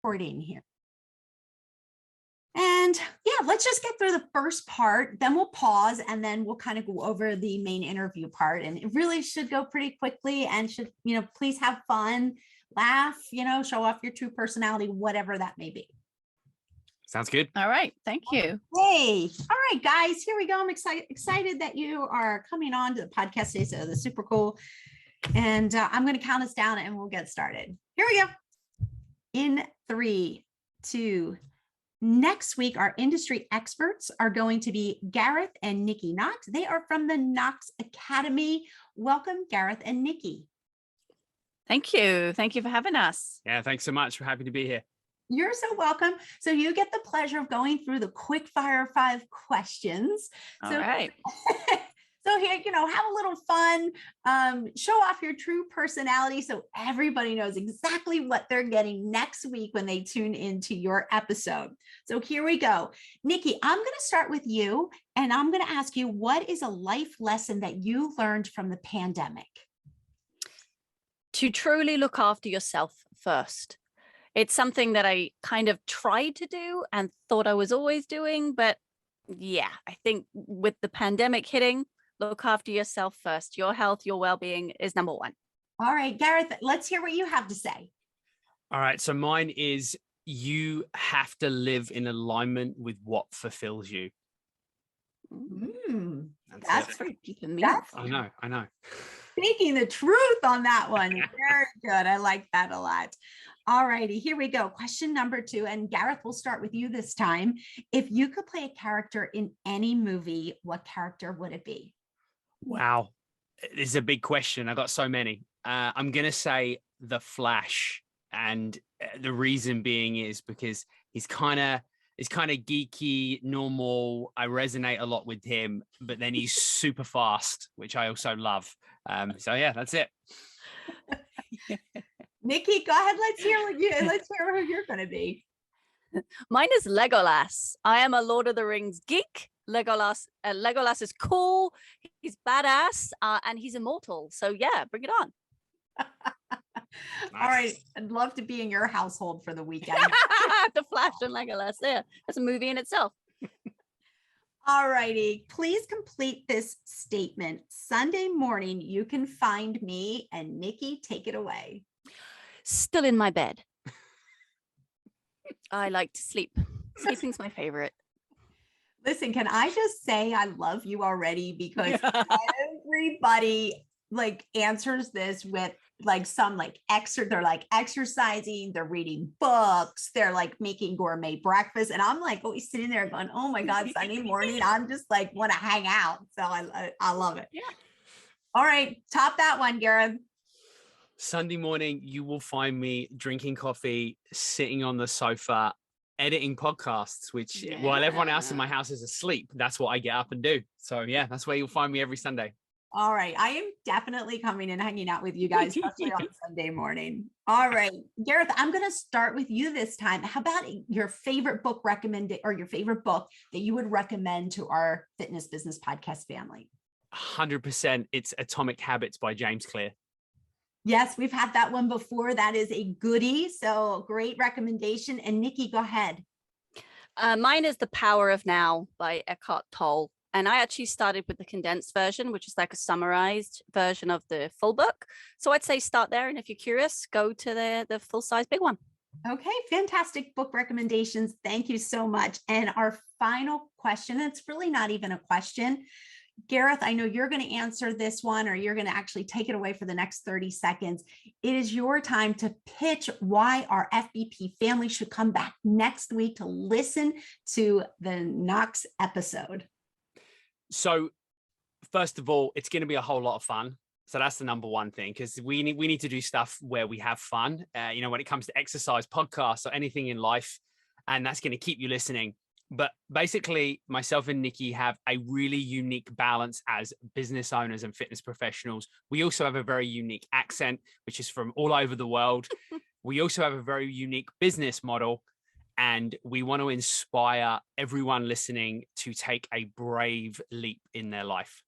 recording here. And yeah, let's just get through the first part, then we'll pause, and then we'll kind of go over the main interview part. And it really should go pretty quickly, and should, please have fun, laugh, show off your true personality, whatever that may be. Sounds good. All right. Thank you. Hey, all right, guys, here we go. I'm excited that you are coming on to the podcast today. So that's super cool. And I'm going to count us down and we'll get started. Here we go. In 3, 2. Next week, our industry experts are going to be Gareth and Nicky Nock. They are from the Nock Academy. Welcome, Gareth and Nicky. Thank you. Thank you for having us. Yeah, thanks so much. We're happy to be here. You're so welcome. So you get the pleasure of going through the quick fire 5 questions. All right. So here, have a little fun, show off your true personality so everybody knows exactly what they're getting next week when they tune into your episode. So here we go. Nicky, I'm going to start with you, and I'm going to ask you, what is a life lesson that you learned from the pandemic? To truly look after yourself first. It's something that I kind of tried to do and thought I was always doing, but yeah, I think with the pandemic hitting, look after yourself first. Your health, your well-being is number one. All right, Gareth, let's hear what you have to say. All right. So mine is, you have to live in alignment with what fulfills you. That's very deep and meaningful. meaningful. I know. Speaking the truth on that one. Very good. I like that a lot. All righty, here we go. Question number 2. And Gareth, we'll start with you this time. If you could play a character in any movie, what character would it be? Wow. This is a big question. I got so many. I'm going to say The Flash. And the reason being is because he's kind of geeky, normal. I resonate a lot with him, but then he's super fast, which I also love. So yeah, that's it. Nicky, go ahead. Let's hear who you're going to be. Mine is Legolas. I am a Lord of the Rings geek. Legolas is cool. He's badass, and he's immortal. So yeah, bring it on. Nice. All right, I'd love to be in your household for the weekend. The Flash and Legolas. Yeah, that's a movie in itself. All righty, please complete this statement. Sunday morning, you can find me, and Nicky, take it away. Still in my bed. I like to sleep. Sleeping's my favorite. Listen, can I just say I love you already, because everybody answers this with some they're exercising, they're reading books, they're making gourmet breakfast, and I'm always sitting there going, oh my God, Sunday morning, I'm just want to hang out. So I love it. Yeah. All right, top that one, Gareth. Sunday morning, you will find me drinking coffee, sitting on the sofa, editing podcasts, which while everyone else in my house is asleep, that's what I get up and do. So yeah, that's where you'll find me every Sunday. All right. I am definitely coming and hanging out with you guys, especially on Sunday morning. All right, Gareth, I'm going to start with you this time. How about your favorite book or your favorite book that you would recommend to our Fitness Business Podcast family? 100%. It's Atomic Habits by James Clear. Yes, we've had that one before. That is a goodie. So great recommendation. And Nicky, go ahead. Mine is The Power of Now by Eckhart Tolle. And I actually started with the condensed version, which is like a summarized version of the full book. So I'd say start there. And if you're curious, go to the full size big one. Okay, fantastic book recommendations. Thank you so much. And our final question, it's really not even a question. Gareth, I know you're going to answer this one, or you're going to actually take it away for the next 30 seconds. It is your time to pitch why our FBP family should come back next week to listen to the Nock's episode. So first of all, it's going to be a whole lot of fun. So that's the number one thing, because we need to do stuff where we have fun, when it comes to exercise, podcasts, or anything in life, and that's going to keep you listening. But basically, myself and Nicky have a really unique balance as business owners and fitness professionals. We also have a very unique accent, which is from all over the world. We also have a very unique business model, and we want to inspire everyone listening to take a brave leap in their life.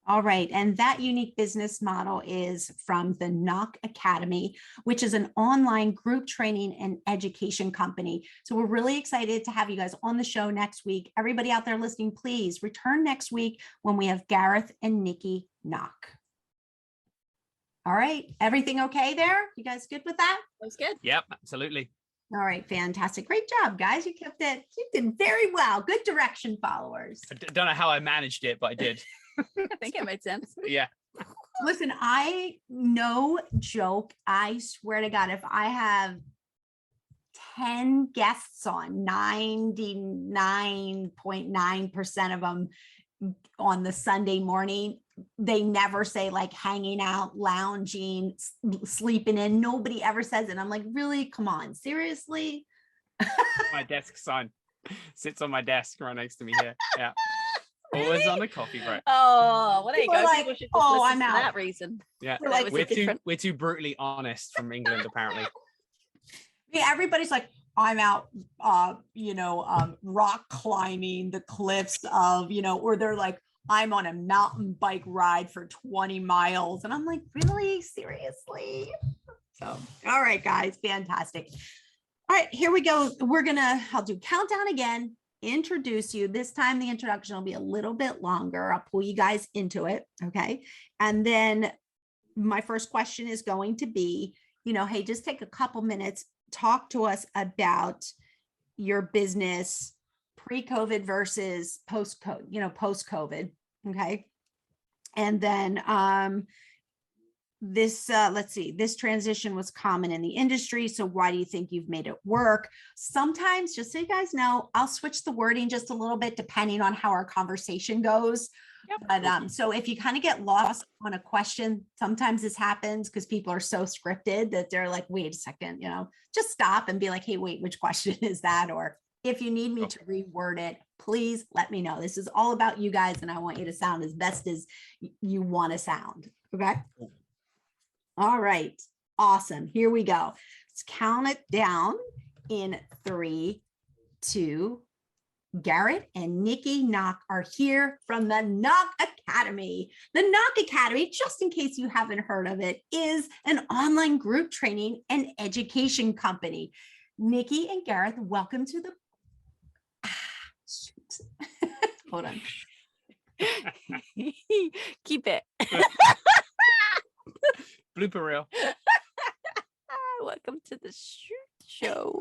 All right. And that unique business model is from the Nock Academy, which is an online group training and education company. So we're really excited to have you guys on the show next week. Everybody out there listening, please return next week when we have Gareth and Nicky Nock. All right. Everything okay there? You guys good with that? That was good. Yep, absolutely. All right. Fantastic. Great job, guys. You kept it. You did very well. Good direction, followers. I don't know how I managed it, but I did. I think it made sense. Yeah. Listen, no joke. I swear to God, if I have 10 guests on, 99.9% of them on the Sunday morning, they never say like hanging out, lounging, sleeping in. Nobody ever says it. I'm like, really? Come on, seriously? My desk sign sits on my desk right next to me here. Yeah. Always on the coffee break. Oh, well, there you People go. are like, People should just "Oh, listen I'm for out." that reason. Yeah. We're like, We're too brutally honest from England, apparently. Yeah, everybody's like, I'm out, rock climbing the cliffs of, or they're like, I'm on a mountain bike ride for 20 miles. And I'm like, really? Seriously? So, all right, guys, fantastic. All right, here we go. I'll do countdown again, introduce you. This time the introduction will be a little bit longer. I'll pull you guys into it. Okay. And then my first question is going to be, hey, just take a couple minutes, talk to us about your business pre-COVID versus post-COVID. Okay. And then this transition was common in the industry. So why do you think you've made it work? Sometimes, just so you guys know, I'll switch the wording just a little bit depending on how our conversation goes. Yep. But so if you kind of get lost on a question, sometimes this happens because people are so scripted that they're like, wait a second, just stop and be like, hey, wait, which question is that? Or if you need me to reword it, please let me know. This is all about you guys, and I want you to sound as best as you want to sound. Okay. All right. Awesome. Here we go. Let's count it down in 3, 2. Gareth and Nicky Nock are here from the Nock Academy. The Nock Academy, just in case you haven't heard of it, is an online group training and education company. Nicky and Gareth, welcome to the... Hold on. Keep it. Blooper reel. Welcome to the show.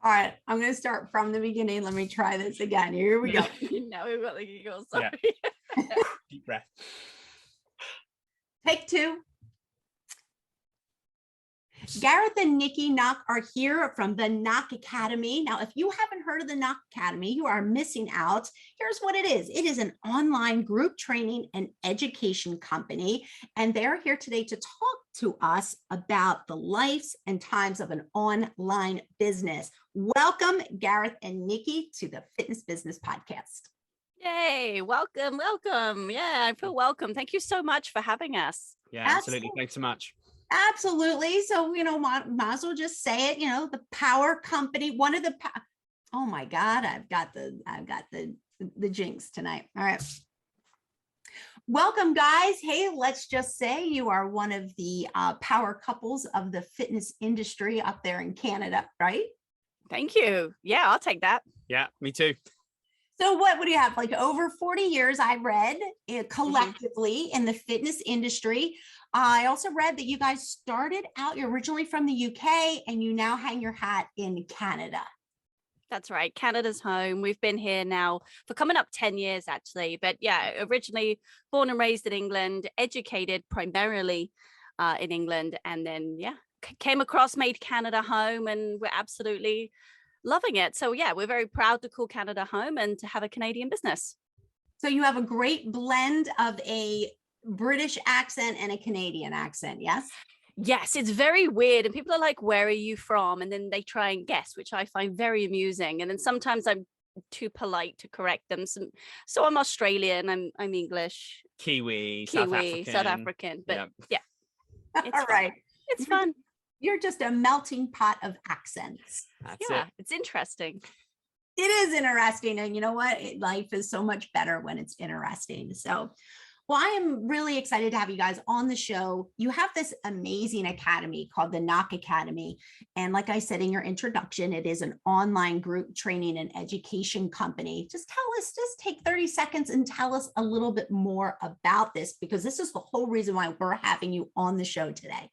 All right, I'm going to start from the beginning. Let me try this again. Here we go. Now we've got the giggles. Sorry. Yeah. Deep breath. Take 2. Gareth and Nicky Nock are here from the Nock Academy. Now, if you haven't heard of the Nock Academy, you are missing out. Here's what it is. It is an online group training and education company, and they're here today to talk to us about the lives and times of an online business. Welcome, Gareth and Nicky, to the Fitness Business Podcast. Yay, welcome. Yeah, I feel welcome. Thank you so much for having us. Yeah, absolutely. Thanks so much. Absolutely. So, might as well just say it, the power company, one of the, oh my God, I've got the jinx tonight. All right. Welcome, guys. Hey, let's just say you are one of the power couples of the fitness industry up there in Canada, right? Thank you. Yeah, I'll take that. Yeah, me too. So what do you have? Like over 40 years, I read collectively in the fitness industry. I also read that you guys started out, you're originally from the UK and you now hang your hat in Canada. That's right. Canada's home. We've been here now for coming up 10 years, actually. But yeah, originally born and raised in England, educated primarily in England. And then, came across, made Canada home, and we're absolutely loving it. So yeah, we're very proud to call Canada home and to have a Canadian business. So you have a great blend of a British accent and a Canadian accent, yes? Yes, it's very weird. And people are like, where are you from? And then they try and guess, which I find very amusing. And then sometimes I'm too polite to correct them. So I'm Australian, I'm English. Kiwi, South African. But yeah. All right. It's fun. You're just a melting pot of accents. It's interesting. It is interesting. And you know what? Life is so much better when it's interesting. So, well, I am really excited to have you guys on the show. You have this amazing academy called the Nock Academy. And like I said in your introduction, it is an online group training and education company. Just take 30 seconds and tell us a little bit more about this, because this is the whole reason why we're having you on the show today.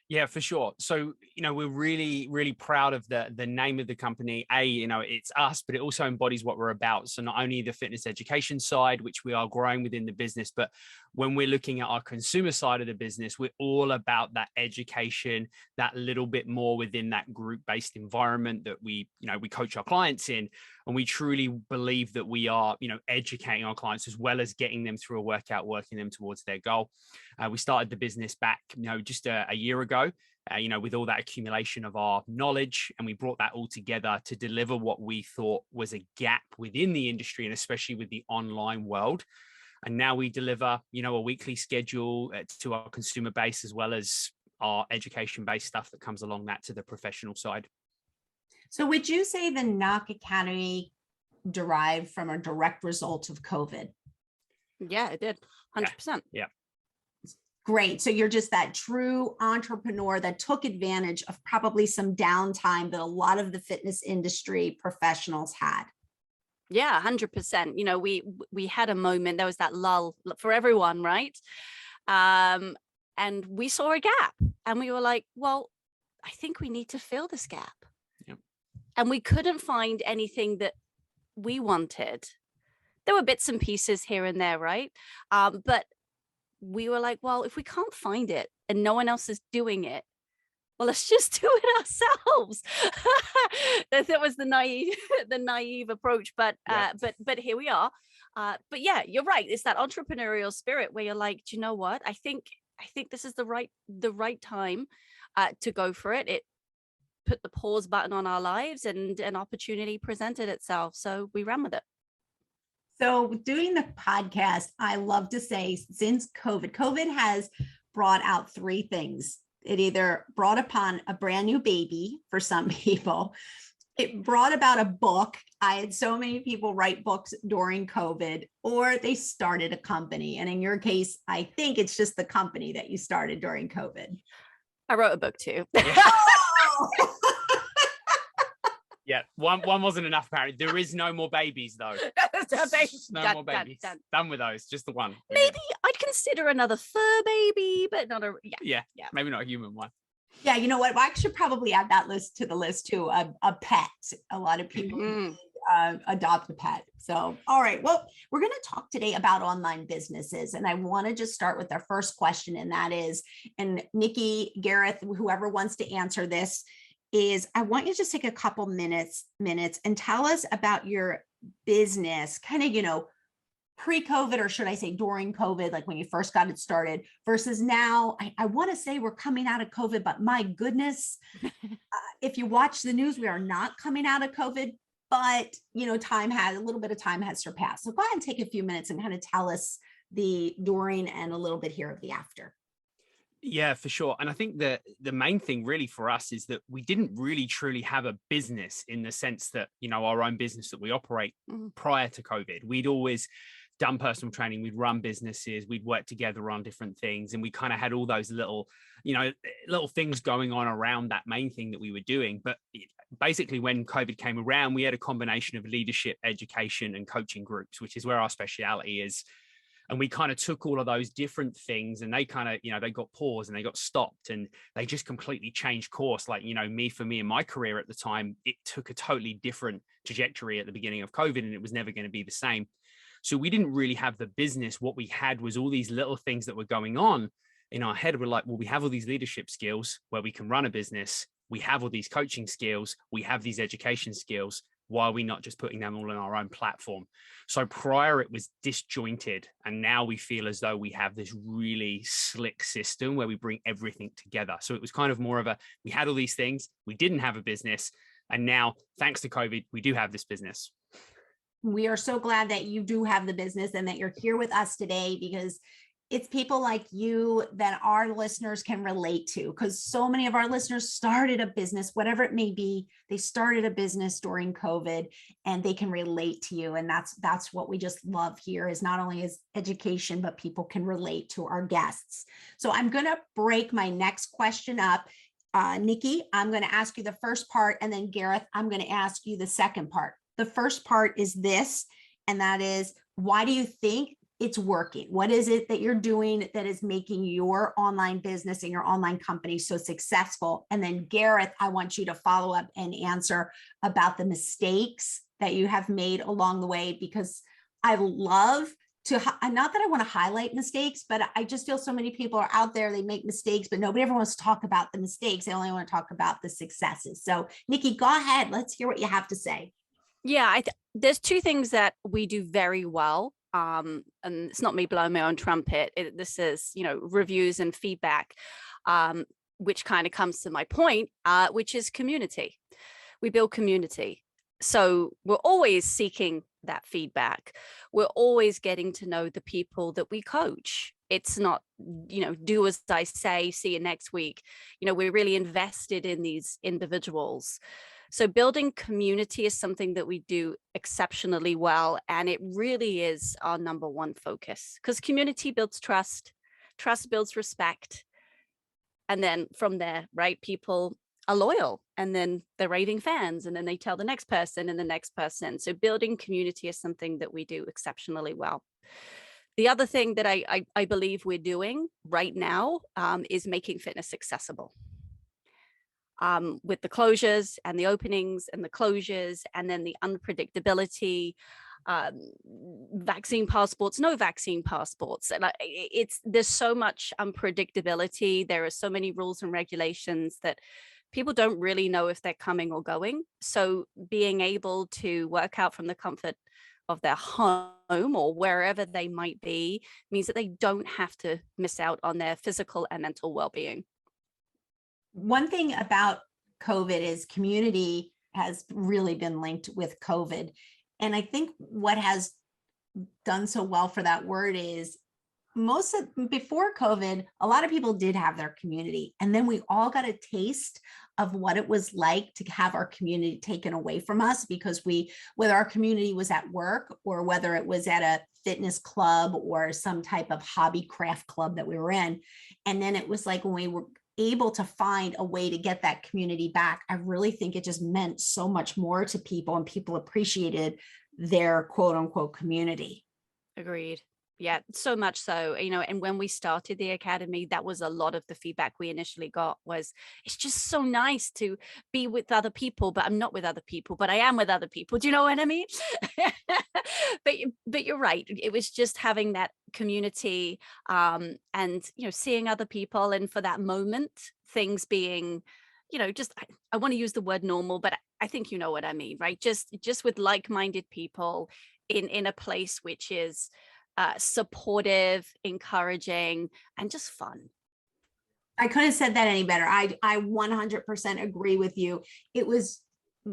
Yeah, for sure. So, we're really, really proud of the name of the company. It's us, but it also embodies what we're about. So not only the fitness education side, which we are growing within the business, but when we're looking at our consumer side of the business, we're all about that education, that little bit more within that group-based environment that we coach our clients in. And we truly believe that we are, educating our clients as well as getting them through a workout, working them towards their goal. We started the business back, just a year ago, with all that accumulation of our knowledge, and we brought that all together to deliver what we thought was a gap within the industry, and especially with the online world. And now we deliver, a weekly schedule to our consumer base, as well as our education-based stuff that comes along that to the professional side. So would you say the Nock Academy derived from a direct result of COVID? Yeah, it did. 100%. Yeah. Great. So you're just that true entrepreneur that took advantage of probably some downtime that a lot of the fitness industry professionals had. Yeah, 100%. We had a moment, there was that lull for everyone, right? And we saw a gap and we were like, well, I think we need to fill this gap. Yep. And we couldn't find anything that we wanted. There were bits and pieces here and there, right? But we were like, well, if we can't find it and no one else is doing it, well, let's just do it ourselves. That was the naive approach, but here we are. But yeah, you're right. It's that entrepreneurial spirit where you're like, do you know what? I think this is the right time to go for it. It put the pause button on our lives, and an opportunity presented itself, so we ran with it. So doing the podcast, I love to say, since COVID has brought out three things. It either brought upon a brand new baby for some people. It brought about a book. I had so many people write books during COVID, or they started a company. And in your case, I think it's just the company that you started during COVID. I wrote a book too. Yeah, one wasn't enough, apparently. There is no more babies, though. No more babies. Done with those, just the one. Maybe I'd consider another fur baby, but not a, yeah. Maybe not a human one. Yeah, you know what? I should probably add that to the list too. A pet. A lot of people adopt a pet. So, all right. Well, we're going to talk today about online businesses. And I want to just start with our first question. And that is, and Nicky, Gareth, whoever wants to answer this, is I want you to just take a couple minutes and tell us about your business, kind of, pre-COVID, or should I say during COVID, like when you first got it started, versus now. I want to say we're coming out of COVID, but my goodness, if you watch the news, we are not coming out of COVID, but a little bit of time has surpassed. So go ahead and take a few minutes and kind of tell us the during and a little bit here of the after. Yeah, for sure. And I think that the main thing really for us is that we didn't really truly have a business in the sense that, our own business that we operate prior to COVID. We'd always done personal training, we'd run businesses, we'd worked together on different things. And we kind of had all those little things going on around that main thing that we were doing. But basically when COVID came around, we had a combination of leadership, education, and coaching groups, which is where our speciality is. And we kind of took all of those different things and they kind of, they got paused and they got stopped and they just completely changed course. Like, for me in my career at the time, it took a totally different trajectory at the beginning of COVID and it was never going to be the same. So we didn't really have the business. What we had was all these little things that were going on in our head. We're like, well, we have all these leadership skills where we can run a business. We have all these coaching skills. We have these education skills. Why are we not just putting them all on our own platform? So prior it was disjointed, and now we feel as though we have this really slick system where we bring everything together. So it was kind of more of we had all these things, we didn't have a business, and now thanks to COVID, we do have this business. We are so glad that you do have the business and that you're here with us today, because it's people like you that our listeners can relate to, because so many of our listeners started a business, whatever it may be. They started a business during COVID and they can relate to you. And that's what we just love here, is not only is education, but people can relate to our guests. So I'm going to break my next question up. Nicky, I'm going to ask you the first part, and then Gareth, I'm going to ask you the second part. The first part is this, and that is, why do you think it's working? What is it that you're doing that is making your online business and your online company so successful? And then Gareth, I want you to follow up and answer about the mistakes that you have made along the way, because I love to, not that I want to highlight mistakes, but I just feel so many people are out there, they make mistakes, but nobody ever wants to talk about the mistakes. They only want to talk about the successes. So Nicky, go ahead. Let's hear what you have to say. Yeah, there's two things that we do very well. And it's not me blowing my own trumpet. This is, reviews and feedback, which kind of comes to my point, which is community. We build community. So we're always seeking that feedback. We're always getting to know the people that we coach. It's not, do as I say, see you next week. We're really invested in these individuals. So building community is something that we do exceptionally well. And it really is our number one focus, because community builds trust, trust builds respect. And then from there, right, people are loyal, and then they're raving fans, and then they tell the next person and the next person. So building community is something that we do exceptionally well. The other thing that I believe we're doing right now is making fitness accessible. With the closures and the openings and the closures, and then the unpredictability, vaccine passports, no vaccine passports. And there's so much unpredictability. There are so many rules and regulations that people don't really know if they're coming or going. So being able to work out from the comfort of their home or wherever they might be means that they don't have to miss out on their physical and mental well-being. One thing about COVID is community has really been linked with COVID. And I think what has done so well for that word is before COVID, a lot of people did have their community. And then we all got a taste of what it was like to have our community taken away from us, because whether our community was at work or whether it was at a fitness club or some type of hobby craft club that we were in. And then it was like when we were able to find a way to get that community back, I really think it just meant so much more to people, and people appreciated their quote unquote community. Agreed. Yeah, so much so, and when we started the Academy, that was a lot of the feedback we initially got was, it's just so nice to be with other people, but I'm not with other people, but I am with other people. Do you know what I mean? But you're right. It was just having that community and, seeing other people. And for that moment, things being, just, I want to use the word normal, but I think you know what I mean, right? Just with like-minded people in a place which is supportive, encouraging, and just fun. I couldn't have said that any better. I 100% agree with you. It was,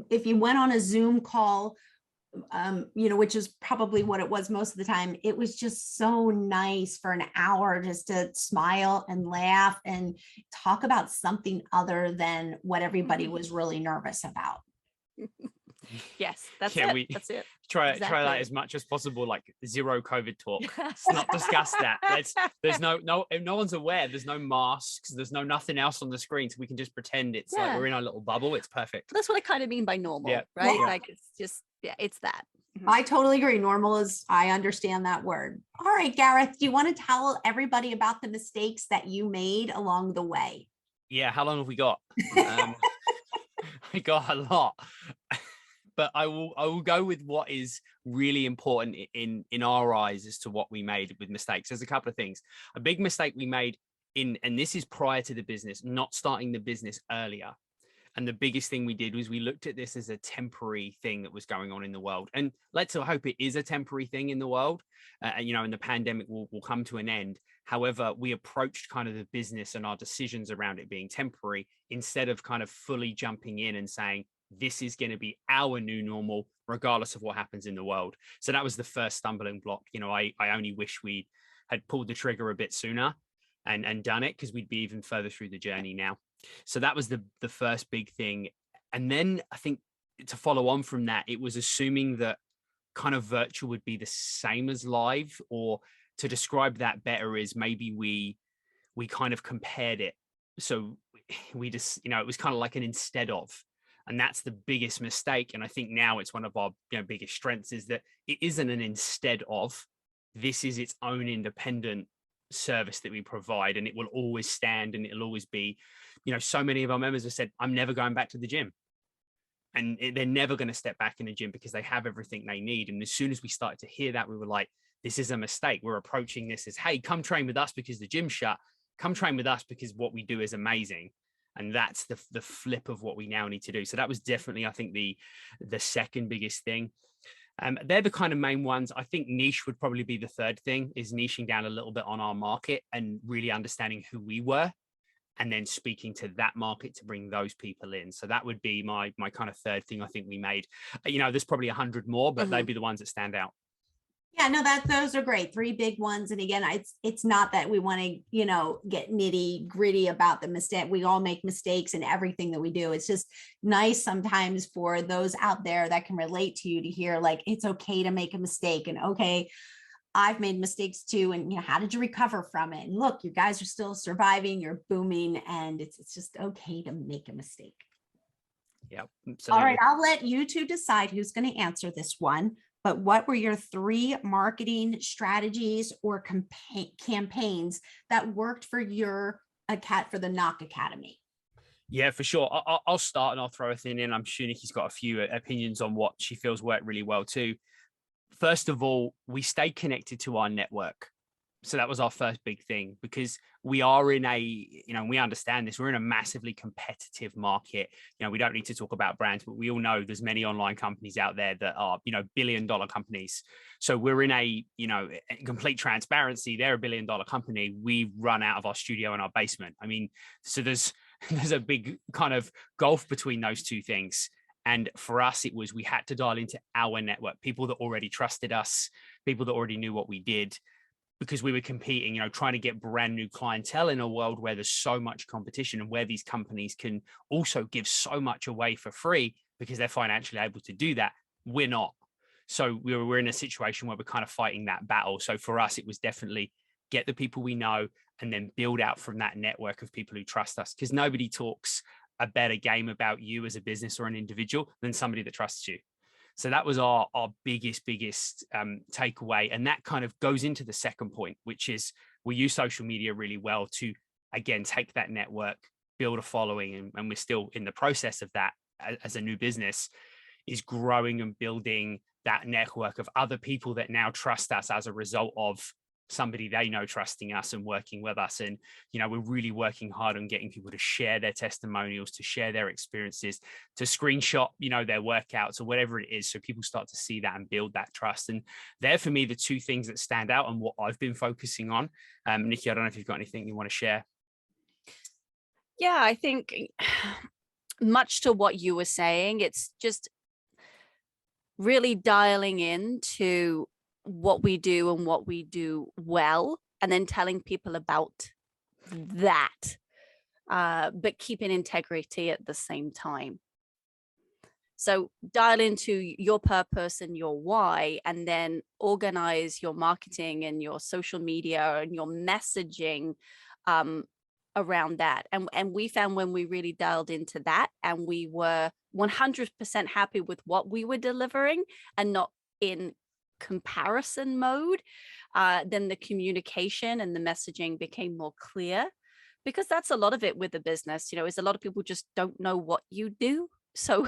if you went on a Zoom call, which is probably what it was most of the time, it was just so nice for an hour just to smile and laugh and talk about something other than what everybody was really nervous about. Yes, that's it. That's it. Try that as much as possible, like zero COVID talk. Let's not discuss that. There's no if no one's aware, there's no masks, there's nothing else on the screen, so we can just pretend it's like we're in our little bubble. It's perfect. That's what I kind of mean by normal, right? Yeah. Like it's just, it's that. I totally agree. Normal is, I understand that word. All right, Gareth, do you want to tell everybody about the mistakes that you made along the way? Yeah, how long have we got? I got a lot. But I will go with what is really important in our eyes as to what we made with mistakes. There's a couple of things. A big mistake we made and this is prior to the business, not starting the business earlier. And the biggest thing we did was we looked at this as a temporary thing that was going on in the world. And let's hope it is a temporary thing in the world. And the pandemic will come to an end. However, we approached kind of the business and our decisions around it being temporary instead of kind of fully jumping in and saying, this is going to be our new normal, regardless of what happens in the world. So that was the first stumbling block. I only wish we had pulled the trigger a bit sooner and done it, because we'd be even further through the journey now. So that was the first big thing. And then I think to follow on from that, it was assuming that kind of virtual would be the same as live, or to describe that better is maybe we kind of compared it. So we just, it was kind of like an instead of, and that's the biggest mistake. And I think now it's one of our biggest strengths, is that it isn't an instead of. This is its own independent service that we provide, and it will always stand, and it'll always be, so many of our members have said, I'm never going back to the gym. And they're never going to step back in the gym because they have everything they need. And as soon as we started to hear that, we were like, this is a mistake. We're approaching this as, hey, come train with us because the gym's shut. Come train with us because what we do is amazing. And that's the flip of what we now need to do. So that was definitely, I think, the second biggest thing. They're the kind of main ones. I think niche would probably be the third thing, is niching down a little bit on our market and really understanding who we were, and then speaking to that market to bring those people in. So that would be my kind of third thing I think we made. There's probably 100 more, but they'd be the ones that stand out. Yeah, no, those are great. 3 big ones. And again, it's not that we want to, get nitty gritty about the mistake. We all make mistakes in everything that we do. It's just nice sometimes for those out there that can relate to you to hear, like, it's okay to make a mistake, and okay, I've made mistakes too. And how did you recover from it? And look, you guys are still surviving, you're booming, and it's just okay to make a mistake. Yeah. All right. I'll let you two decide who's going to answer this one. But what were your 3 marketing strategies or campaigns that worked for for the Nock Academy? Yeah, for sure. I'll start and I'll throw a thing in. I'm sure Nikki's got a few opinions on what she feels worked really well too. First of all, we stay connected to our network. So that was our first big thing, because we are in we understand this, we're in a massively competitive market. We don't need to talk about brands, but we all know there's many online companies out there that are, billion-dollar companies. So we're in complete transparency. They're a billion-dollar company. We run out of our studio in our basement. So there's a big kind of gulf between those two things. And for us, we had to dial into our network, people that already trusted us, people that already knew what we did, because we were competing, trying to get brand new clientele in a world where there's so much competition, and where these companies can also give so much away for free because they're financially able to do that. We're not. So we're in a situation where we're kind of fighting that battle. So for us, it was definitely get the people we know and then build out from that network of people who trust us, because nobody talks a better game about you as a business or an individual than somebody that trusts you. So that was our biggest takeaway. And that kind of goes into the second point, which is we use social media really well to, again, take that network, build a following. And we're still in the process of that as a new business, is growing and building that network of other people that now trust us as a result of somebody they know trusting us and working with us. And, we're really working hard on getting people to share their testimonials, to share their experiences, to screenshot, their workouts or whatever it is. So people start to see that and build that trust. And they're, for me, the 2 things that stand out and what I've been focusing on. Nikki, I don't know if you've got anything you want to share. Yeah, I think much to what you were saying, it's just really dialing into what we do and what we do well, and then telling people about that, but keeping integrity at the same time. So dial into your purpose and your why, and then organize your marketing and your social media and your messaging around that. And we found when we really dialed into that, and we were 100% happy with what we were delivering and not in comparison mode, then the communication and the messaging became more clear, because that's a lot of it with the business, is a lot of people just don't know what you do. So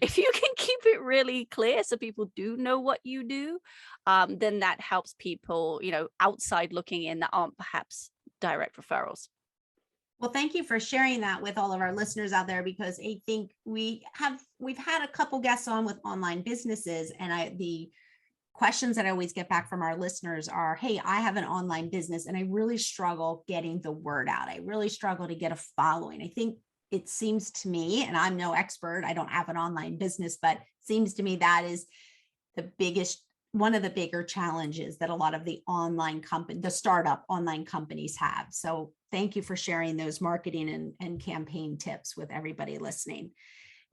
if you can keep it really clear so people do know what you do, then that helps people, outside looking in that aren't perhaps direct referrals. Well, thank you for sharing that with all of our listeners out there, because I think we've had a couple guests on with online businesses, and the questions that I always get back from our listeners are, hey, I have an online business and I really struggle getting the word out. I really struggle to get a following. I think it seems to me, and I'm no expert, I don't have an online business, but it seems to me that is the biggest one of the bigger challenges that a lot of the the startup online companies have. So thank you for sharing those marketing and campaign tips with everybody listening.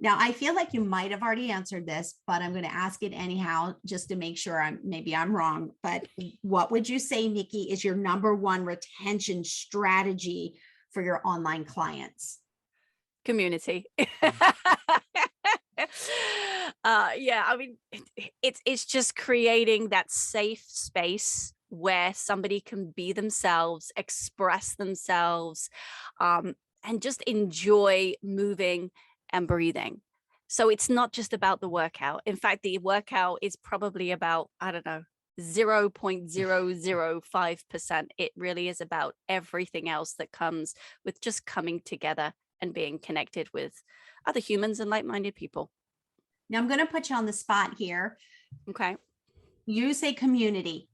Now, I feel like you might have already answered this, but I'm going to ask it anyhow, just to make sure maybe I'm wrong. But what would you say, Nicky, is your number one retention strategy for your online clients? Community. Yeah, I mean, it's just creating that safe space where somebody can be themselves, express themselves, and just enjoy moving and breathing. So it's not just about the workout. In fact, the workout is probably about, I don't know, 0.005%. It really is about everything else that comes with just coming together and being connected with other humans and like-minded people. Now I'm going to put you on the spot here. Okay. You say community.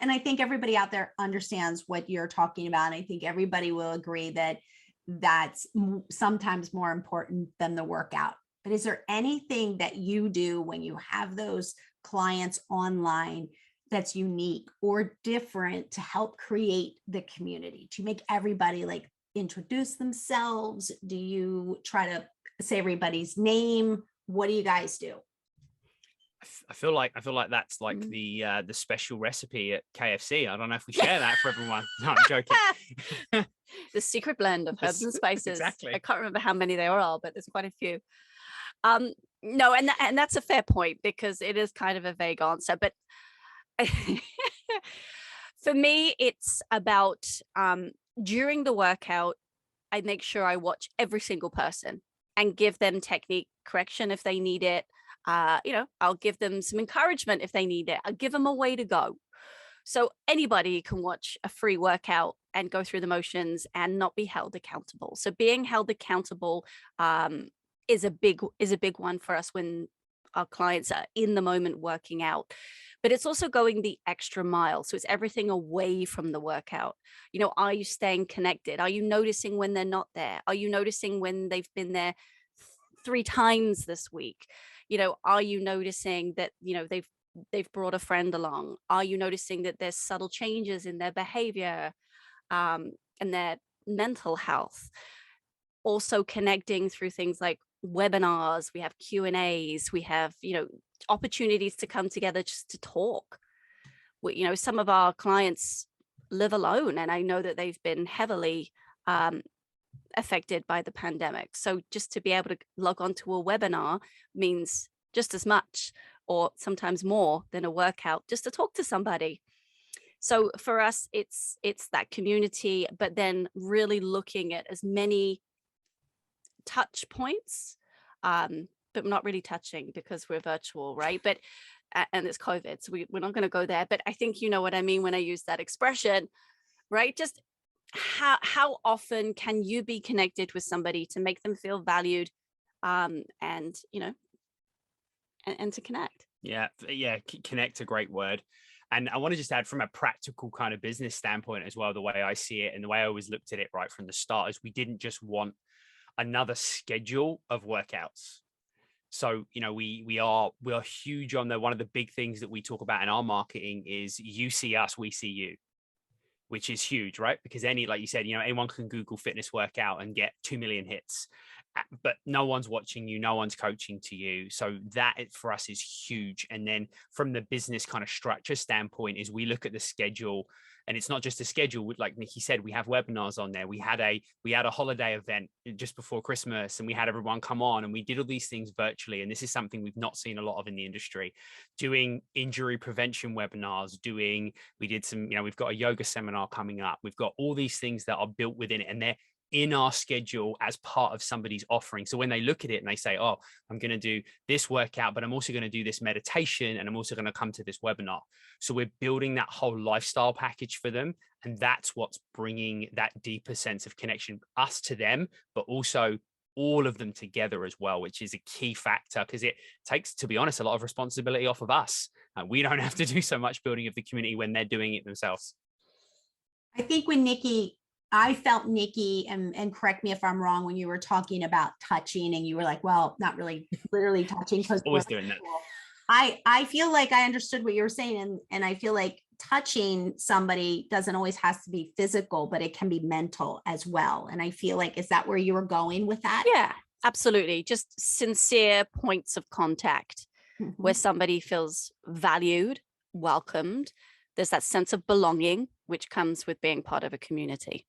And I think everybody out there understands what you're talking about. And I think everybody will agree that that's sometimes more important than the workout. But is there anything that you do when you have those clients online that's unique or different to help create the community, to make everybody like introduce themselves? Do you try to say everybody's name? What do you guys do? I feel like that's like the special recipe at KFC. I don't know if we share that for everyone. No, I'm joking. The secret blend of herbs and spices. Exactly. I can't remember how many there are, but there's quite a few. No, and that's a fair point, because it is kind of a vague answer. But for me, it's about during the workout, I make sure I watch every single person and give them technique correction if they need it. I'll give them some encouragement if they need it. I'll give them a way to go. So anybody can watch a free workout and go through the motions and not be held accountable. So being held accountable is a big one for us when our clients are in the moment working out. But it's also going the extra mile. So it's everything away from the workout. Are you staying connected? Are you noticing when they're not there? Are you noticing when they've been there 3 times this week? Are you noticing that, they've brought a friend along? Are you noticing that there's subtle changes in their behavior and their mental health? Also connecting through things like webinars, we have Q&As, we have, opportunities to come together just to talk. Some of our clients live alone, and I know that they've been heavily affected by the pandemic. So just to be able to log onto a webinar means just as much, or sometimes more, than a workout, just to talk to somebody. So for us, it's that community, but then really looking at as many touch points, but not really touching because we're virtual, right? But and it's COVID, so we're not going to go there. But I think you know what I mean when I use that expression, right? Just how often can you be connected with somebody to make them feel valued, and to connect? Yeah, Connect, a great word. And I want to just add, from a practical kind of business standpoint as well, the way I see it and the way I always looked at it right from the start is we didn't just want another schedule of workouts. So, we are huge on one of the big things that we talk about in our marketing is you see us, we see you, which is huge, right? Because like you said, anyone can Google fitness workout and get 2 million hits, but no one's watching you, no one's coaching to you. So that for us is huge. And then from the business kind of structure standpoint is we look at the schedule, and it's not just a schedule. Like Nicky said, we have webinars on there. We had a holiday event just before Christmas, and we had everyone come on, and we did all these things virtually. And this is something we've not seen a lot of in the industry. Doing injury prevention webinars, we did some, we've got a yoga seminar coming up. We've got all these things that are built within it, and they're in our schedule as part of somebody's offering. So when they look at it and they say, oh, I'm going to do this workout, but I'm also going to do this meditation, and I'm also going to come to this webinar. So we're building that whole lifestyle package for them. And that's what's bringing that deeper sense of connection, us to them, but also all of them together as well, which is a key factor, because it takes, to be honest, a lot of responsibility off of us. We don't have to do so much building of the community when they're doing it themselves. I think when I felt Nicky, and correct me if I'm wrong, when you were talking about touching and you were like, well, not really literally touching, because always doing that. I feel like I understood what you were saying, and I feel like touching somebody doesn't always has to be physical, but it can be mental as well. And I feel like, is that where you were going with that? Yeah, absolutely. Just sincere points of contact where somebody feels valued, welcomed. There's that sense of belonging, which comes with being part of a community.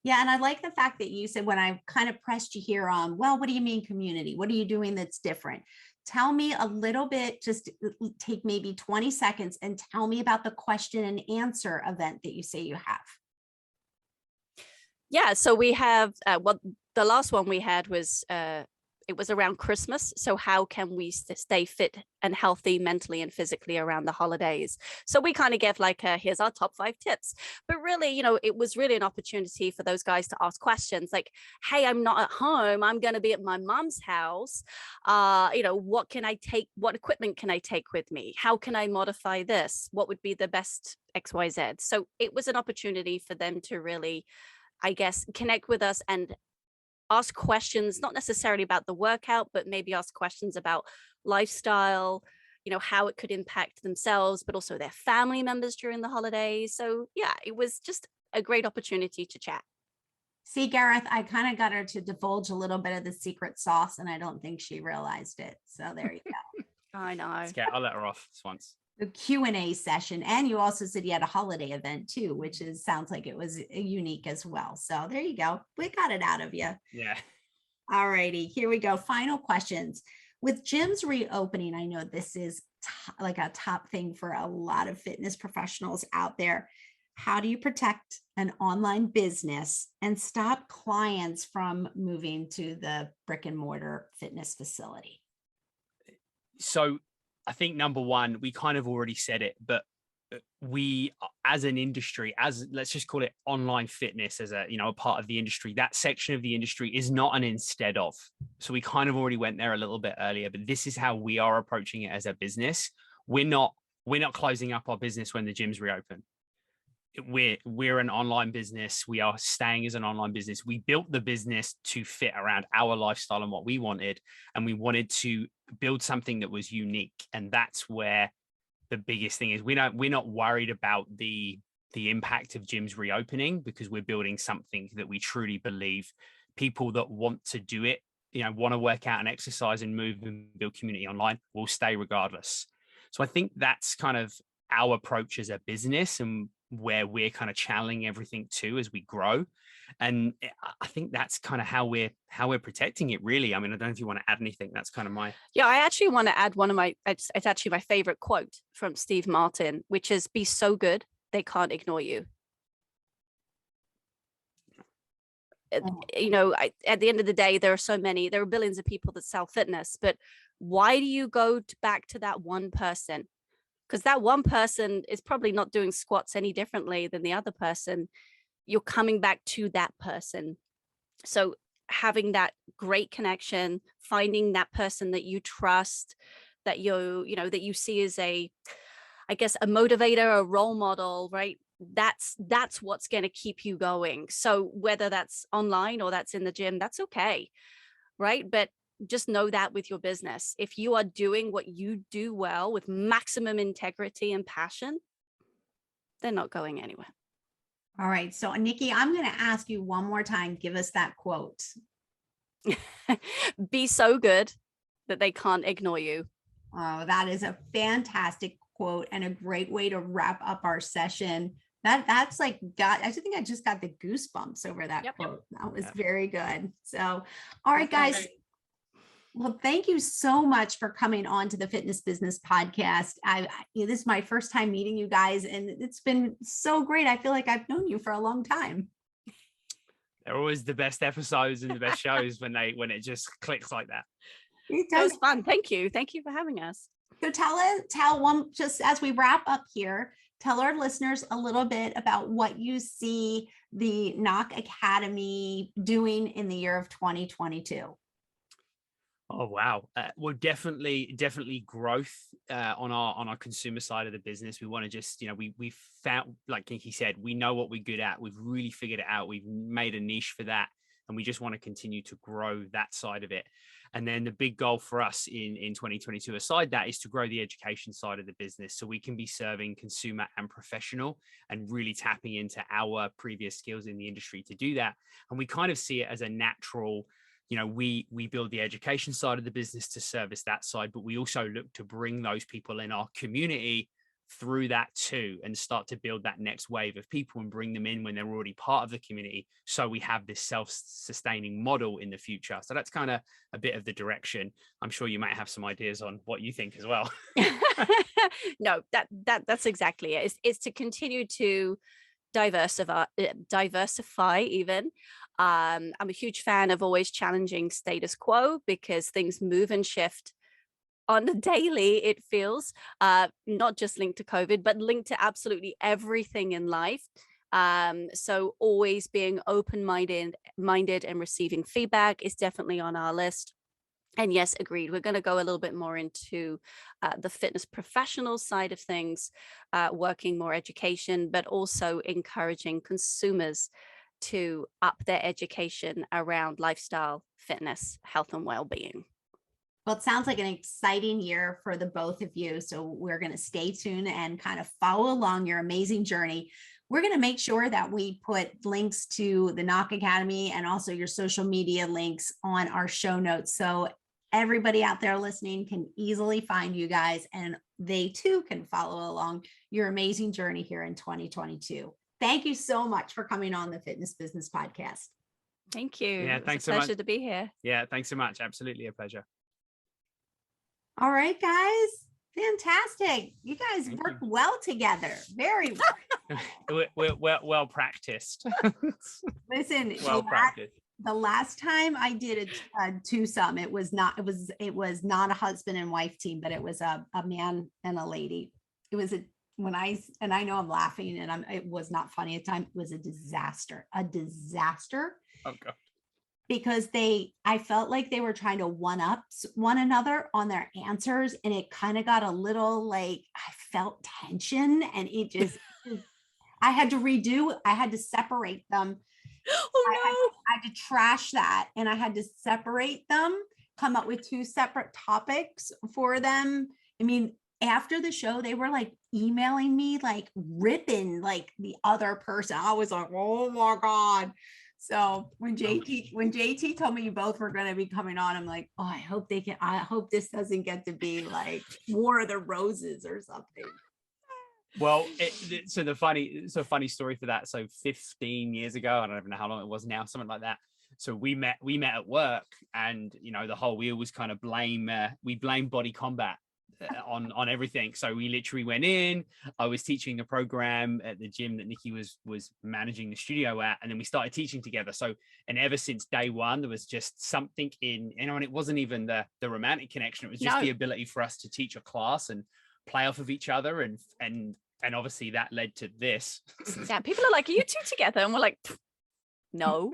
Yeah. And I like the fact that you said, when I kind of pressed you here on, well, what do you mean community? What are you doing that's different? Tell me a little bit, just take maybe 20 seconds and tell me about the question and answer event that you say you have. Yeah, so we have, the last one we had was, it was around Christmas. So how can we stay fit and healthy mentally and physically around the holidays? So we kind of gave like, here's our top 5 tips. But really, it was really an opportunity for those guys to ask questions like, hey, I'm not at home. I'm going to be at my mom's house. What can I take? What equipment can I take with me? How can I modify this? What would be the best XYZ? So it was an opportunity for them to really, I guess, connect with us and ask questions, not necessarily about the workout, but maybe ask questions about lifestyle, how it could impact themselves, but also their family members during the holidays. So yeah, it was just a great opportunity to chat. See, Gareth, I kind of got her to divulge a little bit of the secret sauce, and I don't think she realized it. So there you go. I know. Okay, I'll let her off this once. The Q&A session. And you also said you had a holiday event too, which sounds like it was unique as well. So there you go. We got it out of you. Yeah. All righty, here we go. Final questions. With gyms reopening, I know this is like a top thing for a lot of fitness professionals out there. How do you protect an online business and stop clients from moving to the brick and mortar fitness facility? So I think number one, we kind of already said it, but we as an industry, as let's just call it online fitness as a part of the industry, that section of the industry is not an instead of. So we kind of already went there a little bit earlier, but this is how we are approaching it as a business. We're not closing up our business when the gyms reopen. We're an online business. We are staying as an online business. We built the business to fit around our lifestyle and what we wanted, and we wanted to build something that was unique. And that's where the biggest thing is. We're not worried about the impact of gyms reopening, because we're building something that we truly believe people that want to do it, want to work out and exercise and move and build community online will stay regardless. So I think that's kind of our approach as a business, and where we're kind of channeling everything to as we grow. And I think that's kind of how we're protecting it, really. I mean, I don't know if you want to add anything. That's kind of my... Yeah, I actually want to add one of it's actually my favorite quote from Steve Martin, which is, be so good, they can't ignore you. At the end of the day, there are billions of people that sell fitness, but why do you go back to that one person? Because that one person is probably not doing squats any differently than the other person. You're coming back to that person. So having that great connection, finding that person that you trust, that that you see as a motivator, a role model, right? That's what's going to keep you going. So whether that's online or that's in the gym, that's okay, right? But just know that with your business, if you are doing what you do well with maximum integrity and passion, they're not going anywhere. All right. So Nicky, I'm going to ask you one more time. Give us that quote. Be so good that they can't ignore you. Oh, that is a fantastic quote and a great way to wrap up our session. That's like I think I just got the goosebumps over that quote. That was very good. So, all right, guys. Well, thank you so much for coming on to the Fitness Business Podcast. This is my first time meeting you guys, and it's been so great. I feel like I've known you for a long time. They're always the best episodes and the best shows when it just clicks like that. It was fun. Thank you. Thank you for having us. So tell one, just as we wrap up here, tell our listeners a little bit about what you see the Nock Academy doing in the year of 2022. Oh, wow. Well, definitely growth on our consumer side of the business. We want to just, we found, like Nicky said, we know what we're good at. We've really figured it out. We've made a niche for that. and we just want to continue to grow that side of it. And then the big goal for us in 2022 aside that is to grow the education side of the business, so we can be serving consumer and professional and really tapping into our previous skills in the industry to do that. And we kind of see it as a natural, you know, we build the education side of the business to service that side, but we also look to bring those people in our community through that too, and start to build that next wave of people and bring them in when they're already part of the community, so we have this self-sustaining model in the future. So that's kind of a bit of the direction. I'm sure you might have some ideas on what you think as well. No, that's exactly it. It's to continue to diversify even. I'm a huge fan of always challenging status quo, because things move and shift on the daily, it feels, not just linked to COVID, but linked to absolutely everything in life. So always being open-minded and receiving feedback is definitely on our list. And yes, agreed. We're going to go a little bit more into the fitness professional side of things, working more education, but also encouraging consumers to up their education around lifestyle, fitness, health, and well-being. Well, it sounds like an exciting year for the both of you. So we're going to stay tuned and kind of follow along your amazing journey. We're going to make sure that we put links to the Nock Academy and also your social media links on our show notes, so everybody out there listening can easily find you guys, and they too can follow along your amazing journey here in 2022. Thank you so much for coming on the Fitness Business Podcast. Thank you. Yeah, thanks so much. Pleasure to be here. Yeah, thanks so much. Absolutely a pleasure. All right, guys. Fantastic. You guys work well together. Very well. we're well practiced. Listen, well practiced. The last time I did a twosome, it was not a husband and wife team, but it was a man and a lady. It was I know I'm laughing and it was not funny at the time. It was a disaster. Oh God. Because I felt like they were trying to one up one another on their answers, and it kind of got a little like, I felt tension, and it just, I had to separate them. Oh no. I had to trash that, and I had to separate them, come up with two separate topics for them. I mean, after the show, they were like emailing me, like ripping like the other person. I was like, oh my God. So when JT told me you both were going to be coming on, I'm like, oh, I hope this doesn't get to be like War of the Roses or something. Well, so funny story for that. So 15 years ago, I don't even know how long it was now, something like that. So we met at work, and you know, we always kind of blame body combat on everything. So we literally went in. I was teaching the program at the gym that Nicky was managing the studio at, and then we started teaching together. So, and ever since day one, there was just something and it wasn't even the romantic connection. It was just the ability for us to teach a class and play off of each other, and obviously that led to this. Yeah, people are like, are you two together? And we're like, no.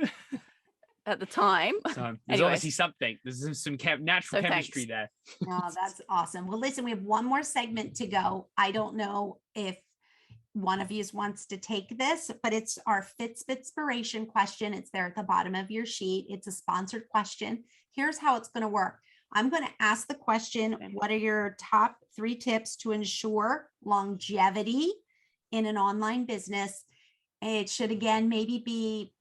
At the time. So there's obviously something. There's some natural chemistry there. Oh, that's awesome. Well, listen, we have one more segment to go. I don't know if one of you wants to take this, but it's our Fitspiration question. It's there at the bottom of your sheet. It's a sponsored question. Here's how it's going to work. I'm going to ask the question, what are your top 3 tips to ensure longevity in an online business? It should, again, maybe be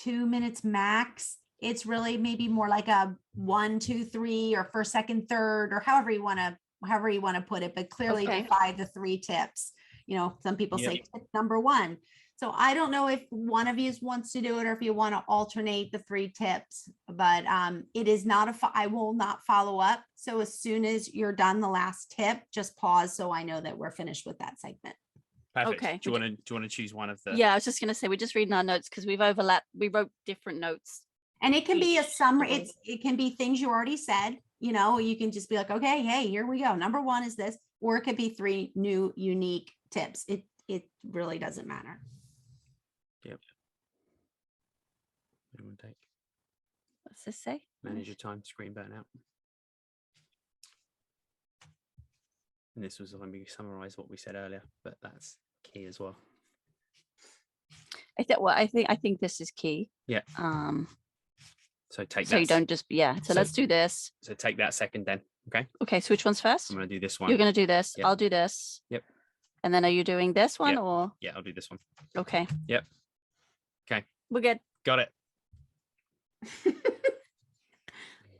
2 minutes max. It's really maybe more like a 1, 2, 3, or first, second, third, or however you want to put it, but clearly define the 3 tips. You know, some people say tip number 1. So I don't know if one of you wants to do it or if you want to alternate the 3 tips, but it is not I will not follow up. So as soon as you're done the last tip, just pause so I know that we're finished with that segment. Perfect. Okay. Do you want to choose one of the? Yeah, I was just going to say, we're just reading our notes because we've overlapped. We wrote different notes. And it can be a summary. It can be things you already said. You know, you can just be like, okay, hey, here we go. Number 1 is this, or it could be 3 new unique tips. It really doesn't matter. Yep. What do you want to take? What's this say? Manage your time, screen burnout. And this was when we summarized what we said earlier, but that's key as well. I think this is key. Yeah. So take that. So you don't just So let's do this. So take that second then. Okay. Okay. So which one's first? I'm gonna do this one. You're gonna do this. Yep. I'll do this. Yep. And then are you doing this one Yep. or? Yeah, I'll do this one. Okay. Yep. Okay. We're good. Got it.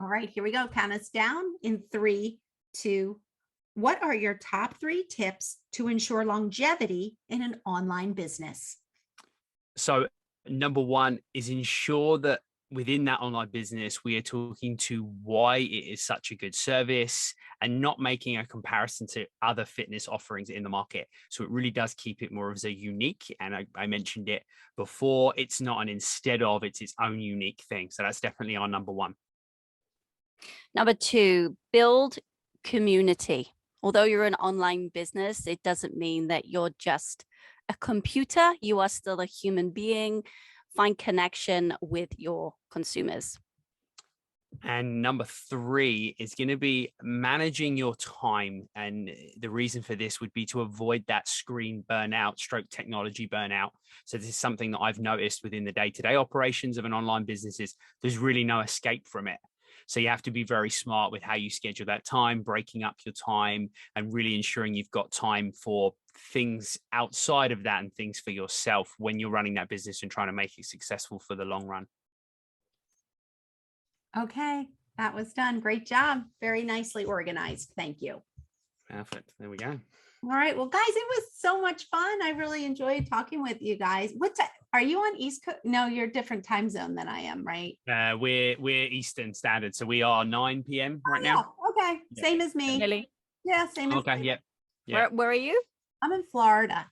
All right, here we go. Count us down in 3, 2. What are your top 3 tips to ensure longevity in an online business? So number 1 is ensure that within that online business, we are talking to why it is such a good service and not making a comparison to other fitness offerings in the market. So it really does keep it more of a unique. And I mentioned it before, it's not an instead of, it's its own unique thing. So that's definitely our number 1. Number 2, build community. Although you're an online business, it doesn't mean that you're just a computer. You are still a human being. Find connection with your consumers. And number 3 is going to be managing your time. And the reason for this would be to avoid that screen burnout, stroke technology burnout. So this is something that I've noticed within the day-to-day operations of an online business is there's really no escape from it. So you have to be very smart with how you schedule that time, breaking up your time, and really ensuring you've got time for things outside of that and things for yourself when you're running that business and trying to make it successful for the long run. Okay, that was done. Great job. Very nicely organized. Thank you. Perfect. There we go. All right. Well, guys, it was so much fun. I really enjoyed talking with you guys. Are you on East Coast? No, you're a different time zone than I am, right? We're Eastern Standard, so we are 9 p.m. right now. Okay, Yeah. same as me. Really? Yeah, same as Okay. me. Yep. Yeah. Where are you? I'm in Florida.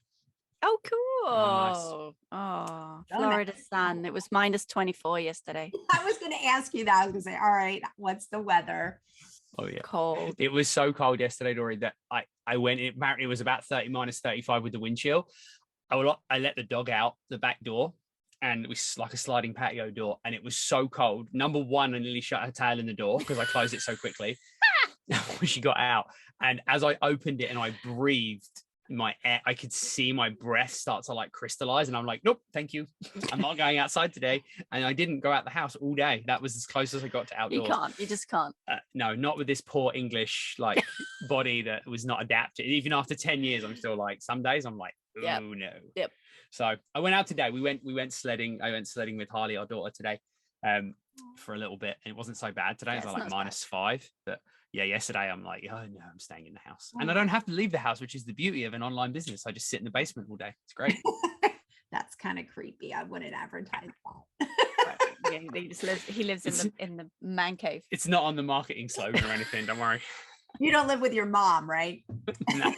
Oh, cool. Oh, Oh, So Florida nice. sun. It was minus 24 yesterday. I was going to ask you that. I was going to say, all right, what's the weather? Oh yeah. Cold. It was so cold yesterday, Dori, that I went. Apparently, it was about 30 minus 35 with the wind chill. I let the dog out the back door, and it was like a sliding patio door, and it was so cold. Number 1, I nearly shut her tail in the door because I closed it so quickly when she got out. And as I opened it and I breathed, my air, I could see my breath start to like crystallize, and I'm like, nope, thank you, I'm not going outside today. And I didn't go out the house all day. That was as close as I got to outdoors. You just can't. No, not with this poor English like body that was not adapted. Even after 10 years, I'm still like, some days I'm like, oh Yep. no. Yep. So I went out today. We went sledding. I went sledding with Harley, our daughter, today, for a little bit. And it wasn't so bad today. Yeah, It was it's like not minus 5. But yeah, yesterday I'm like, oh no, I'm staying in the house. And I don't have to leave the house, which is the beauty of an online business. I just sit in the basement all day. It's great. That's kind of creepy. I wouldn't advertise that. Yeah, he lives in the man cave. It's not on the marketing slogan or anything. Don't worry. You don't live with your mom, right? No,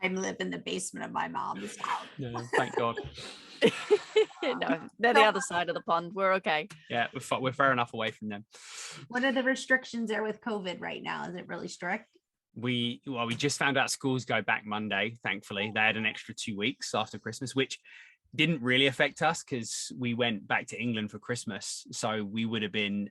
I live in the basement of my mom's house. no, thank God. No, they're the other side of the pond. We're okay. Yeah, we're fair enough away from them. What are the restrictions there with COVID right now? Is it really strict? We just found out schools go back Monday. Thankfully, they had an extra 2 weeks after Christmas, which didn't really affect us because we went back to England for Christmas. So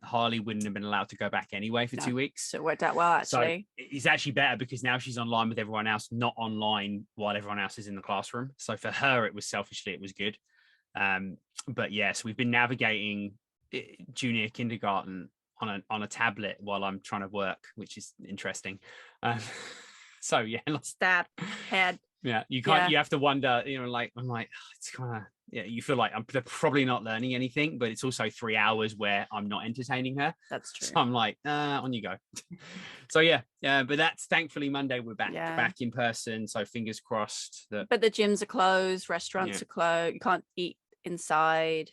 Harley wouldn't have been allowed to go back anyway for 2 weeks. So it worked out well, actually. So it's actually better because now she's online with everyone else, not online while everyone else is in the classroom. So for her, it was good. But yes, we've been navigating junior kindergarten on a tablet while I'm trying to work, which is interesting. So yeah, Stab head. yeah, you have to wonder, I'm like, it's kind of, yeah, you feel like they're probably not learning anything, but it's also 3 hours where I'm not entertaining her. That's true. So I'm like, on you go. So yeah, but that's thankfully Monday we're back in person. So fingers crossed that. But the gyms are closed, restaurants are closed. You can't eat inside.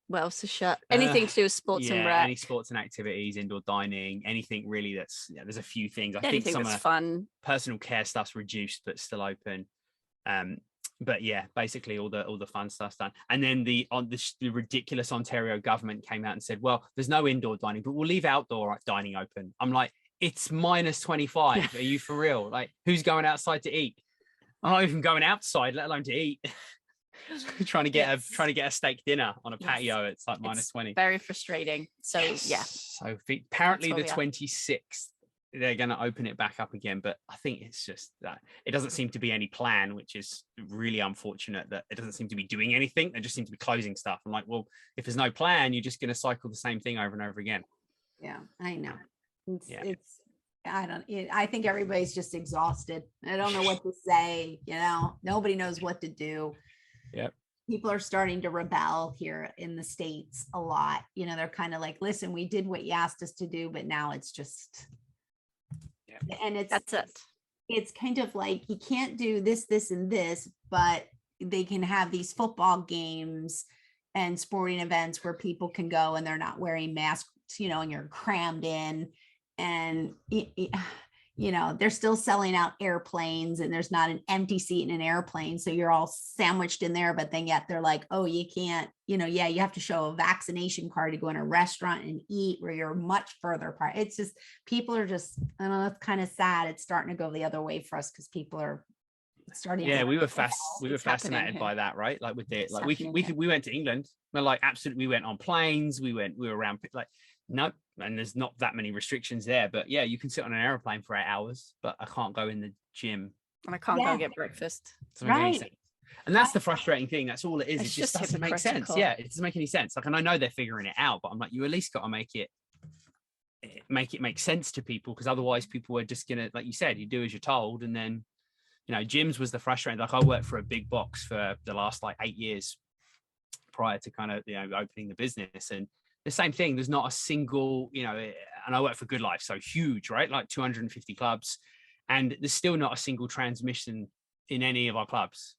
What else is shut? Anything to do with sports and rec. Any sports and activities, indoor dining, anything really there's a few things. I Anything think some that's of fun. personal care stuff's reduced but still open. But yeah, basically all the fun stuff's done. And then the ridiculous Ontario government came out and said, well, there's no indoor dining, but we'll leave outdoor dining open. I'm like, it's minus 25. Are you for real? Like, who's going outside to eat? I'm not even going outside, let alone to eat. trying to get a steak dinner on a patio. It's like minus 20. Very frustrating. So yeah. So apparently the 26th they're going to open it back up again. But I think it's just that it doesn't seem to be any plan, which is really unfortunate that it doesn't seem to be doing anything. They just seem to be closing stuff. I'm like, well, if there's no plan, you're just going to cycle the same thing over and over again. Yeah, I know. I think everybody's just exhausted. I don't know what to say. Nobody knows what to do. Yep. People are starting to rebel here in the States a lot. They're kind of like, listen, we did what you asked us to do, but now it's just, and that's it. It's kind of like, you can't do this, this, and this, but they can have these football games and sporting events where people can go and they're not wearing masks, and you're crammed in, and they're still selling out airplanes, and there's not an empty seat in an airplane, so you're all sandwiched in there. But then yet they're like, oh, you can't, you have to show a vaccination card to go in a restaurant and eat where you're much further apart. It's just, people are just, I don't know, it's kind of sad. It's starting to go the other way for us because people are starting. Yeah, we were fascinated by that, right? Like with it, like we went to England. We're like, absolutely, we went on planes. We were around, like, no, and there's not that many restrictions there. But yeah, you can sit on an airplane for 8 hours, but I can't go in the gym. And I can't go get breakfast. Right. And that's the frustrating thing. That's all it is. It just doesn't make sense. Yeah, it doesn't make any sense. Like, and I know they're figuring it out, but I'm like, you at least got to make it make sense to people, because otherwise people are just gonna, like you said, you do as you're told. And then, gyms was the frustrating. Like, I worked for a big box for the last like 8 years prior to kind of opening the business, and the same thing. There's not a single, and I work for Good Life, so huge, right? Like 250 clubs, and there's still not a single transmission in any of our clubs.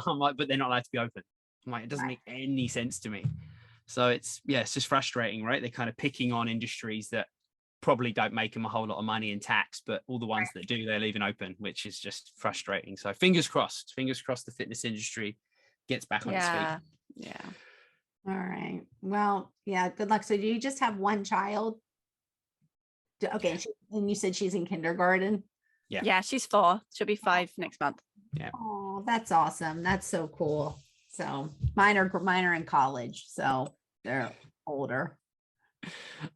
I'm like, but they're not allowed to be open. I'm like, it doesn't make any sense to me. So it's just frustrating, right? They're kind of picking on industries that probably don't make them a whole lot of money in tax, but all the ones that do, they're leaving open, which is just frustrating. So fingers crossed the fitness industry gets back on its feet. Yeah. All right. Well, yeah, good luck. So do you just have one child? Okay. And you said she's in kindergarten? Yeah, she's 4. She'll be 5 next month. Yeah. Oh, that's awesome. That's so cool. So mine are in college, so they're older.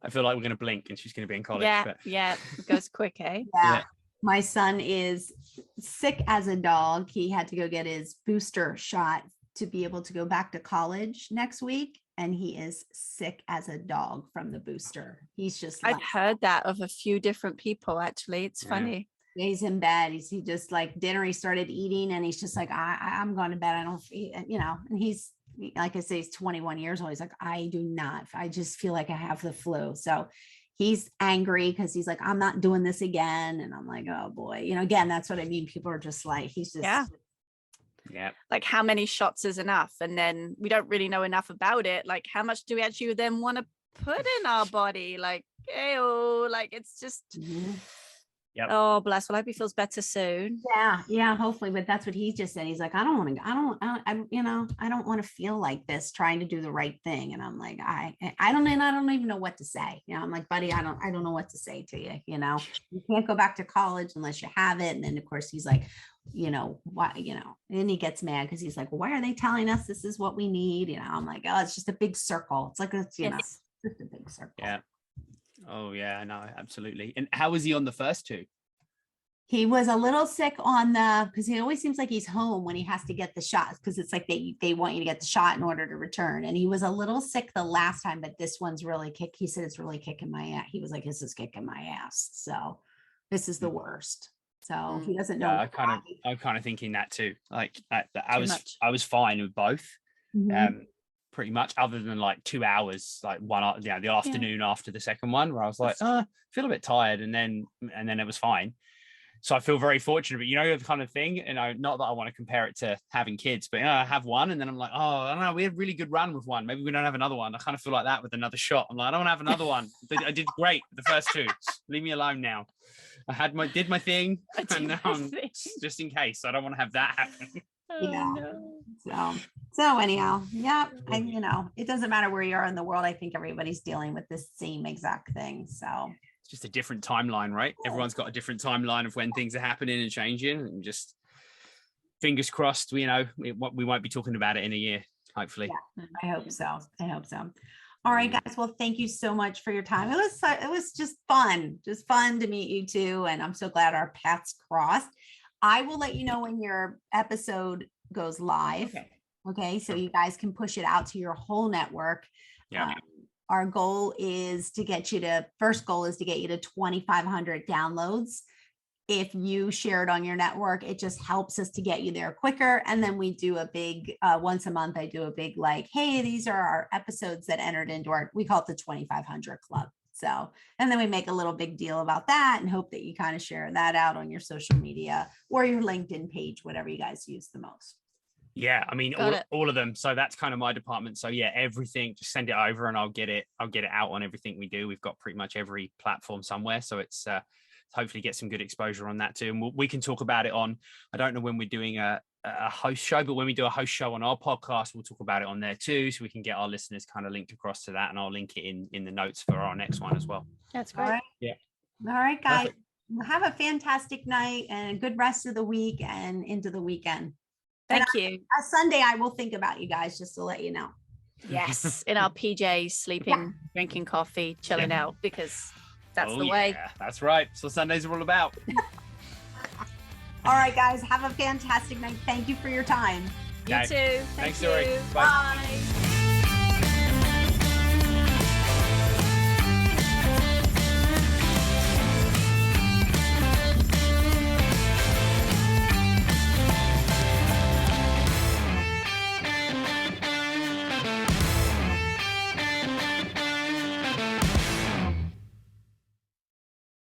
I feel like we're going to blink and she's going to be in college. Yeah, it goes quick, eh? Yeah. My son is sick as a dog. He had to go get his booster shot to be able to go back to college next week. And he is sick as a dog from the booster. He's just, I've heard that of a few different people, actually. It's funny. He's in bed. He just like dinner, he started eating and he's just like, I'm going to bed. I don't feel, and he's, like I say, he's 21 years old. He's like, I just feel like I have the flu. So he's angry because he's like, I'm not doing this again. And I'm like, oh boy, again, that's what I mean. People are just like, he's just, like, how many shots is enough? And then we don't really know enough about it. Like, how much do we actually then want to put in our body? Like, ew, like, it's just, oh, bless. Well, I hope he feels better soon. Yeah, hopefully. But that's what he just said. He's like, I don't want to feel like this trying to do the right thing. And I'm like, I don't even know what to say. I'm like, buddy, I don't know what to say to you. You can't go back to college unless you have it. And then of course he's like, what, and he gets mad because he's like, well, why are they telling us this is what we need? I'm like, oh, it's just a big circle. It's like, it's just a big circle. Yeah. Oh yeah, no, absolutely. And how was he on the first 2? He was a little sick because he always seems like he's home when he has to get the shots, because it's like they want you to get the shot in order to return. And he was a little sick the last time, but this one's really he said it's really kicking my ass. He was like, this is kicking my ass. So this is the worst. So he doesn't know. I'm kind of thinking that too. Like I was fine with both. Pretty much, other than like 2 hours, like the afternoon after the second one, where I was like, I feel a bit tired, and then it was fine. So I feel very fortunate, but the kind of thing, not that I want to compare it to having kids, but I have one, and then I'm like, oh, I don't know, we had a really good run with one. Maybe we don't have another one. I kind of feel like that with another shot. I'm like, I don't want to have another one. I did great the first 2. Leave me alone now. I did my thing, and now I'm just in case. I don't want to have that happen. So anyhow, it doesn't matter where you are in the world. I think everybody's dealing with the same exact thing. So it's just a different timeline, right? Everyone's got a different timeline of when things are happening and changing, and just fingers crossed, we won't be talking about it in a year, hopefully. I hope so. All right, guys. Well, thank you so much for your time. It was just fun to meet you two. And I'm so glad our paths crossed. I will let you know when your episode goes live. Okay. So you guys can push it out to your whole network. Yeah. Our goal is to get you to 2,500 downloads. If you share it on your network, it just helps us to get you there quicker. And then we do a big, once a month, I do a big like, hey, these are our episodes that entered into we call it the 2,500 Club. So, and then we make a little big deal about that and hope that you kind of share that out on your social media or your LinkedIn page, whatever you guys use the most. Yeah, I mean, all of them. So that's kind of my department. So yeah, everything, just send it over and I'll get it out on everything we do. We've got pretty much every platform somewhere. So it's hopefully get some good exposure on that too. And we can talk about it on, I don't know when we're doing a host show, but when we do a host show on our podcast, we'll talk about it on there too. So we can get our listeners kind of linked across to that, and I'll link it in the notes for our next one as well. That's great. All right. Yeah. All right, guys. Perfect. Have a fantastic night and a good rest of the week and into the weekend. Thank you. A Sunday, I will think about you guys just to let you know. Yes, in our PJs, sleeping, drinking coffee, chilling out, because that's the way. That's right. So Sundays are all about. All right, guys, have a fantastic night. Thank you for your time. You too. Thanks, Dori. Bye.